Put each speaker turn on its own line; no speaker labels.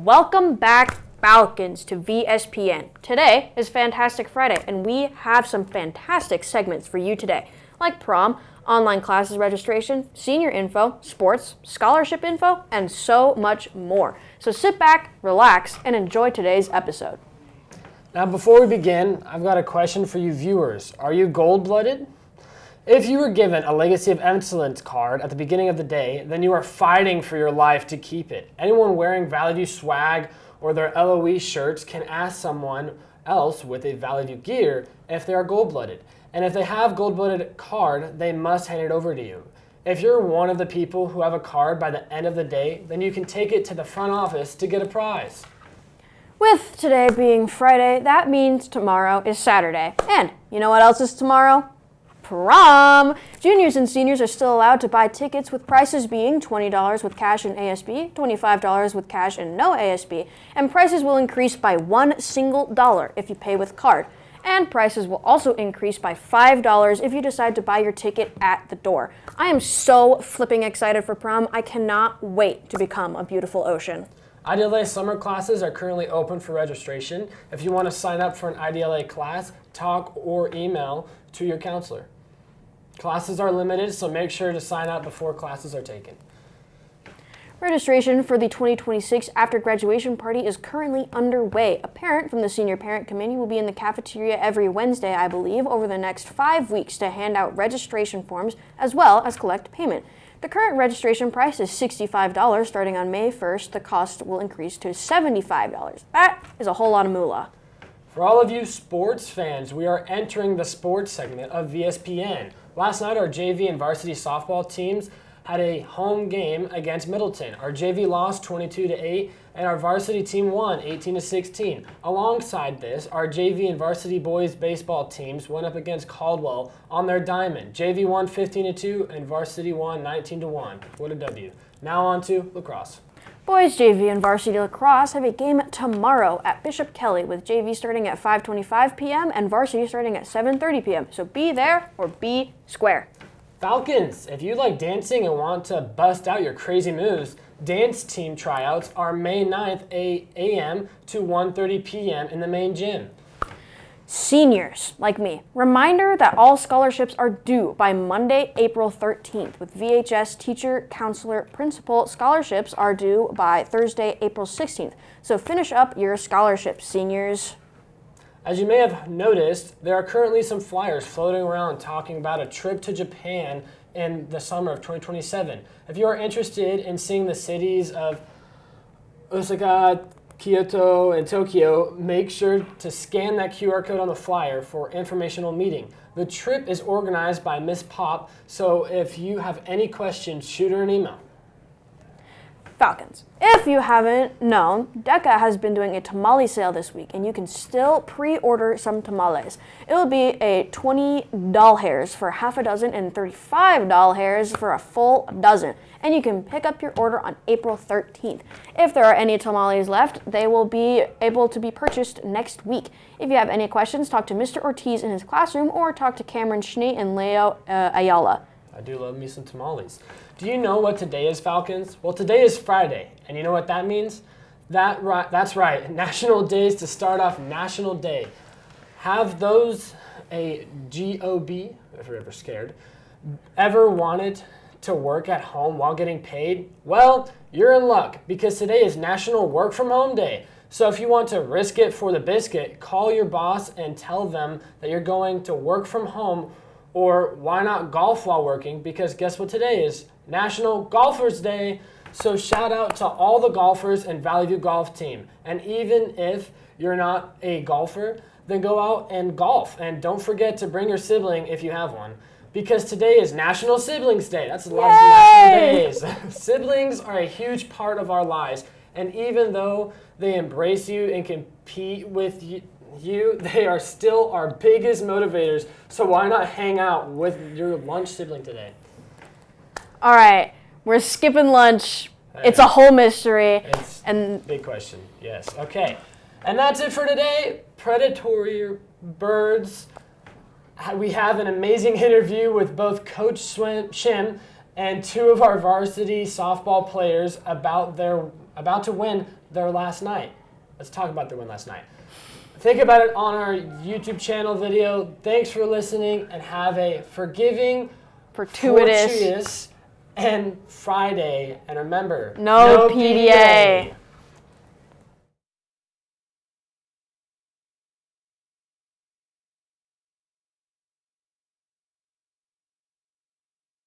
Welcome back, Falcons, to Vspn. Today is Fantastic Friday, and we have some fantastic segments for you today, like prom, online classes registration, senior info, sports, scholarship info, and so much more. So sit back, relax, and enjoy today's episode.
Now, before we begin, I've got a question for you viewers. Are you gold-blooded? If you were given a Legacy of Excellence card at the beginning of the day, then you are fighting for your life to keep it. Anyone wearing Vallivue swag or their LOE shirts can ask someone else with a Vallivue gear if they are gold-blooded. And if they have gold-blooded card, they must hand it over to you. If you're one of the people who have a card by the end of the day, then you can take it to the front office to get a prize.
With today being Friday, that means tomorrow is Saturday. And you know what else is tomorrow? Prom! Juniors and seniors are still allowed to buy tickets with prices being $20 with cash and ASB, $25 with cash and no ASB, and prices will increase by $1 single if you pay with card. And prices will also increase by $5 if you decide to buy your ticket at the door. I am so flipping excited for prom. I cannot wait to become a beautiful ocean.
IDLA summer classes are currently open for registration. If you want to sign up for an IDLA class, talk or email to your counselor. Classes are limited, so make sure to sign up before classes are taken.
Registration for the 2026 after graduation party is currently underway. A parent from the senior parent committee will be in the cafeteria every Wednesday, I believe, over the next 5 weeks to hand out registration forms as well as collect payment. The current registration price is $65. Starting on May 1st, the cost will increase to $75. That is a whole lot of moolah.
For all of you sports fans, we are entering the sports segment of VSPN. Last night, our JV and varsity softball teams had a home game against Middleton. Our JV lost 22-8, and our varsity team won 18-16. Alongside this, our JV and varsity boys baseball teams went up against Caldwell on their diamond. JV won 15-2, and varsity won 19-1. What a W. Now on to lacrosse.
Boys JV and varsity lacrosse have a game tomorrow at Bishop Kelly, with JV starting at 5:25 p.m. and varsity starting at 7:30 p.m. So be there or be square.
Falcons, if you like dancing and want to bust out your crazy moves, dance team tryouts are May 9th, 8 a.m. to 1:30 p.m. in the main gym.
Seniors, like me, reminder that all scholarships are due by Monday, April 13th. With VHS teacher, counselor, principal, scholarships are due by Thursday, April 16th. So finish up your scholarships, seniors.
As you may have noticed, there are currently some flyers floating around talking about a trip to Japan in the summer of 2027. If you are interested in seeing the cities of Osaka, Kyoto, and Tokyo, make sure to scan that QR code on the flyer for informational meeting. The trip is organized by Miss Pop, so if you have any questions, shoot her an email.
Falcons. If you haven't known, DECA has been doing a tamale sale this week, and you can still pre-order some tamales. It will be a $20 hairs for half a dozen and $35 hairs for a full dozen. And you can pick up your order on April 13th. If there are any tamales left, they will be able to be purchased next week. If you have any questions, talk to Mr. Ortiz in his classroom or talk to Cameron Schnee and Leo Ayala.
I do love me some tamales. Do you know what today is, Falcons? Well, today is Friday, and you know what that means? That's right, National Days to start off National Day. Have those a G-O-B, if you're ever scared, ever wanted to work at home while getting paid? Well, you're in luck, because today is National Work From Home Day. So if you want to risk it for the biscuit, call your boss and tell them that you're going to work from home, or why not golf while working, because guess what today is? National Golfers Day. So shout out to all the golfers and Vallivue golf team. And even if you're not a golfer, then go out and golf. And don't forget to bring your sibling if you have one, because today is National Siblings Day. That's a lot of national days. Siblings are a huge part of our lives. And even though they embrace you and compete with you, they are still our biggest motivators. So why not hang out with your lunch sibling today?
All right, we're skipping lunch. It's a whole mystery.
It's a big question, yes. Okay, and that's it for today. Predatory birds. We have an amazing interview with both Coach Shim and two of our varsity softball players about their about to win their last night. Let's talk about their win last night. Think about it on our YouTube channel video. Thanks for listening, and have a forgiving, fortuitous, and Friday. And remember,
no PDA.